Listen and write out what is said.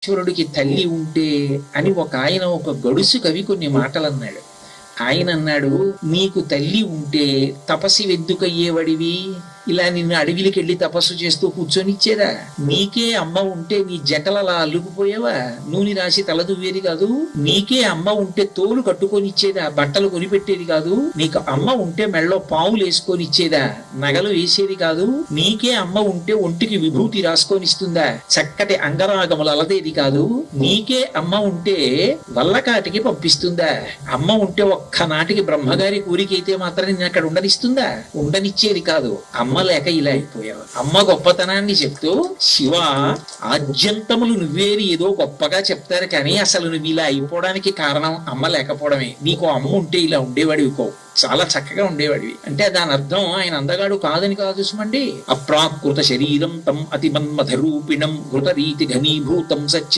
ఈశ్వరుడికి తల్లి ఉంటే అని ఒక గడుసు కవి కొన్ని మాటలు అన్నాడు. ఆయన అన్నాడు, నీకు తల్లి ఉంటే తపస్సు వెద్దుకయ్యేవాడివి, ఇలా నిన్ను అడవికి వెళ్ళి తపస్సు చేస్తూ కూర్చొనిచ్చేదా? నీకే అమ్మ ఉంటే నీ జటలలా అల్లుకుపోయావా? నూనె రాసి తల దువ్వేది కాదు. నీకే అమ్మ ఉంటే తోలు కట్టుకొనిచ్చేదా? బట్టలు కొనిపెట్టేది కాదు. నీకు అమ్మ ఉంటే మెళ్ళో పావులు వేసుకొని ఇచ్చేదా? నగలు వేసేది కాదు. నీకే అమ్మ ఉంటే ఒంటికి విభూతి రాసుకొనిస్తుందా? చక్కటి అంగరాగములు అలదేది కాదు. నీకే అమ్మ ఉంటే వల్లకాటికి పంపిస్తుందా? అమ్మ ఉంటే ఒక్కనాటికి బ్రహ్మగారి కోరికైతే మాత్రం నేను అక్కడ ఉండనిస్తుందా? ఉండనిచ్చేది కాదు. అమ్మ లేక ఇలా అయిపోయావు. అమ్మ గొప్పతనాన్ని చెప్తూ, శివ ఆద్యంతములు నువ్వేది ఏదో గొప్పగా చెప్తారు, కానీ అసలు నువ్వు ఇలా అయిపోవడానికి కారణం అమ్మ లేకపోవడమే. నీకు అమ్మ ఉంటే ఇలా ఉండేవాడివి కో, చాలా చక్కగా ఉండేవాడివి. అంటే దాని అర్థం ఆయన అందగాడు కాదని కాదు సుమండి. అప్రాకృత శరీరం తం అతి మన్మథ రూపిణం ఘృత రీతి ఘనీభూతం సత్య